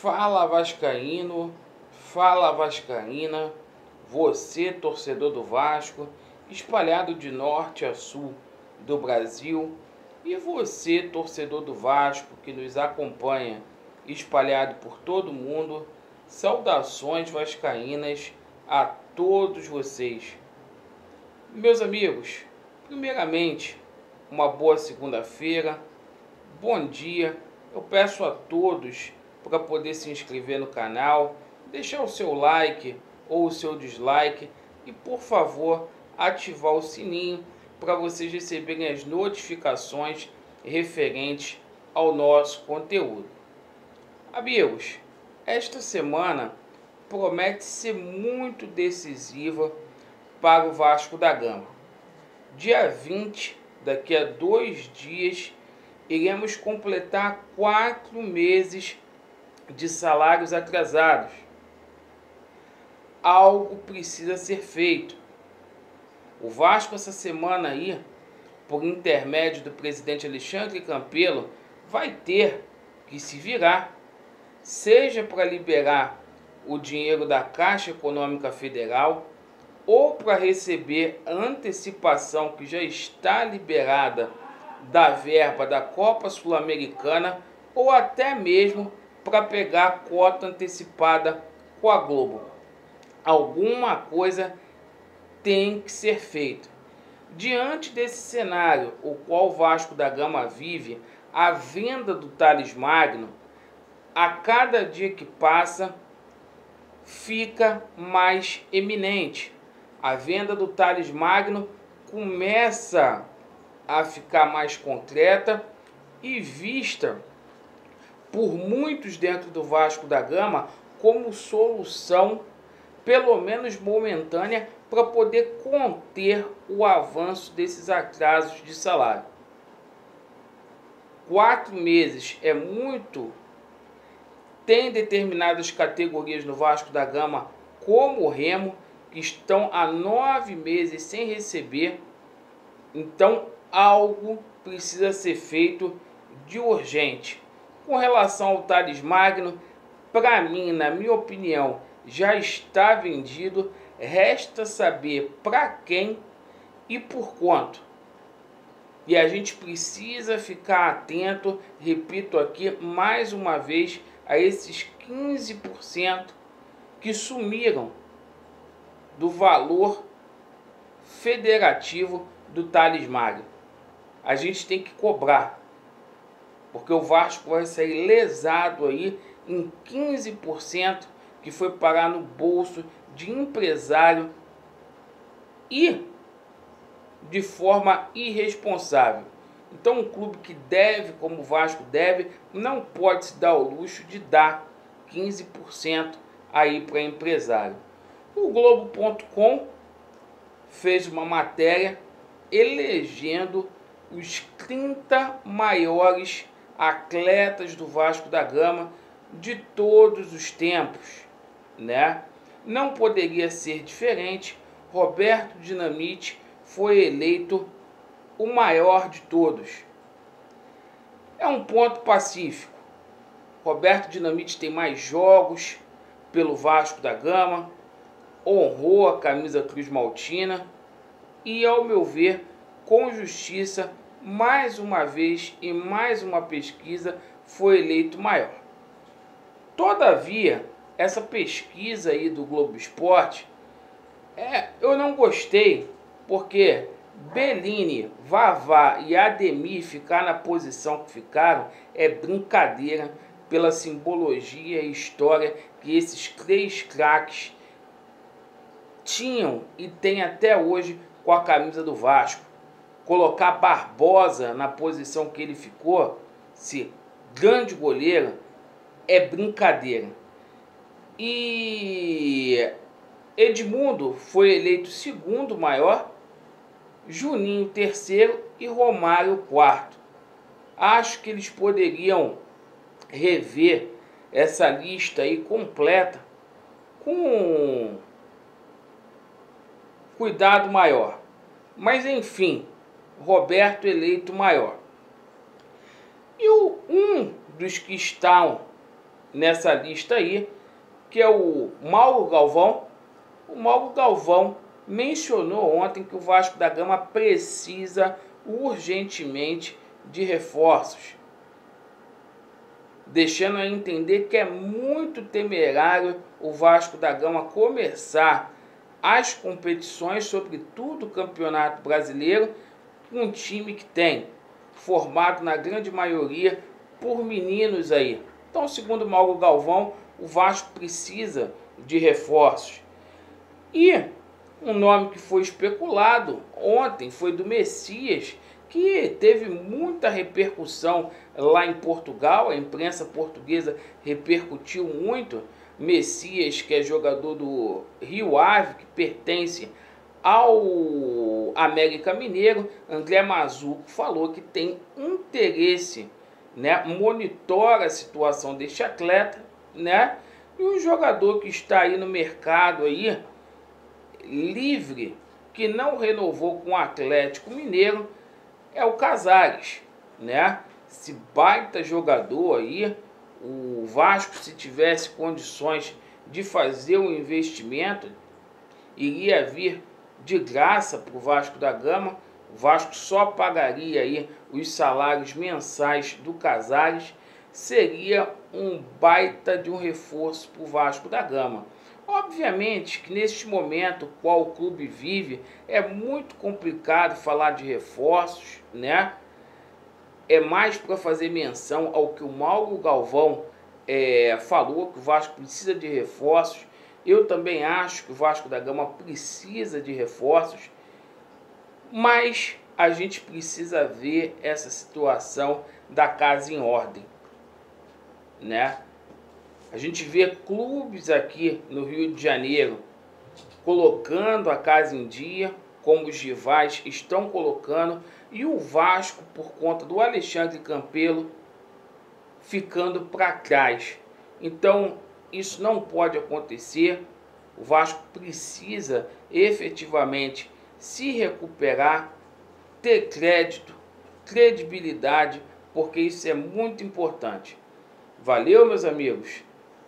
Fala vascaíno, fala vascaína, você torcedor do Vasco, espalhado de norte a sul do Brasil, e você torcedor do Vasco que nos acompanha, espalhado por todo mundo, saudações vascaínas a todos vocês. Meus amigos, primeiramente, uma boa segunda-feira, bom dia. Eu peço a todos para poder se inscrever no canal, deixar o seu like ou o seu dislike e, por favor, ativar o sininho para vocês receberem as notificações referentes ao nosso conteúdo. Amigos, esta semana promete ser muito decisiva para o Vasco da Gama. Dia 20, daqui a 2 dias, iremos completar 4 meses de salários atrasados. Algo precisa ser feito. O Vasco essa semana aí, por intermédio do presidente Alexandre Campelo, vai ter que se virar, seja para liberar o dinheiro da Caixa Econômica Federal ou para receber a antecipação que já está liberada da verba da Copa Sul-Americana ou até mesmo para pegar a cota antecipada com a Globo. Alguma coisa tem que ser feita. Diante desse cenário, o qual o Vasco da Gama vive, a venda do Thales Magno, a cada dia que passa, fica mais eminente. A venda do Thales Magno começa a ficar mais concreta e vista por muitos dentro do Vasco da Gama como solução, pelo menos momentânea, para poder conter o avanço desses atrasos de salário. 4 meses é muito. Tem determinadas categorias no Vasco da Gama, como o Remo, que estão há 9 meses sem receber. Então, algo precisa ser feito de urgente. Com relação ao Thales Magno, para mim, na minha opinião, já está vendido. Resta saber para quem e por quanto. E a gente precisa ficar atento, repito aqui mais uma vez, a esses 15% que sumiram do valor federativo do Thales Magno. A gente tem que cobrar, porque o Vasco vai sair lesado aí em 15% que foi parar no bolso de empresário e de forma irresponsável. Então, um clube que deve, como o Vasco deve, não pode se dar ao luxo de dar 15% aí para empresário. O Globo.com fez uma matéria elegendo os 30 maiores atletas do Vasco da Gama de todos os tempos, né? Não poderia ser diferente. Roberto Dinamite foi eleito o maior de todos. É um ponto pacífico. Roberto Dinamite tem mais jogos pelo Vasco da Gama, honrou a camisa Cruz Maltina e, ao meu ver, com justiça, mais uma vez e mais uma pesquisa, foi eleito maior. Todavia, essa pesquisa aí do Globo Esporte, eu não gostei, porque Bellini, Vavá e Ademir ficar na posição que ficaram é brincadeira pela simbologia e história que esses 3 craques tinham e têm até hoje com a camisa do Vasco. Colocar Barbosa na posição que ele ficou, se grande goleiro, é brincadeira. E Edmundo foi eleito 2º maior, Juninho 3º e Romário 4º. Acho que eles poderiam rever essa lista aí completa com cuidado maior. Mas enfim, Roberto eleito maior. E um dos que estão nessa lista aí, que é o Mauro Galvão. O Mauro Galvão mencionou ontem que o Vasco da Gama precisa urgentemente de reforços, deixando a entender que é muito temerário o Vasco da Gama começar as competições, sobretudo o Campeonato Brasileiro, com um time que tem formado na grande maioria por meninos aí. Então, segundo Mauro Galvão, o Vasco precisa de reforços. E um nome que foi especulado ontem foi do Messias, que teve muita repercussão lá em Portugal. A imprensa portuguesa repercutiu muito. Messias, que é jogador do Rio Ave, que pertence ao América Mineiro. André Mazuco falou que tem interesse, né, monitora a situação deste atleta, né? E um jogador que está aí no mercado aí, livre, que não renovou com o Atlético Mineiro, é o Casares, né? Esse baita jogador aí, o Vasco, se tivesse condições de fazer um investimento, iria vir de graça para o Vasco da Gama. O Vasco só pagaria aí os salários mensais do Casares. Seria um baita de um reforço para o Vasco da Gama. Obviamente que neste momento qual o clube vive, é muito complicado falar de reforços, né? É mais para fazer menção ao que o Mauro Galvão falou, que o Vasco precisa de reforços. Eu também acho que o Vasco da Gama precisa de reforços, mas a gente precisa ver essa situação da casa em ordem, né? A gente vê clubes aqui no Rio de Janeiro colocando a casa em dia, como os rivais estão colocando, e o Vasco, por conta do Alexandre Campelo, ficando para trás. Então, isso não pode acontecer. O Vasco precisa efetivamente se recuperar, ter crédito, credibilidade, porque isso é muito importante. Valeu, meus amigos?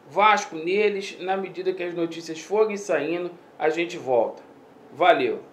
Vasco neles, na medida que as notícias forem saindo, a gente volta. Valeu!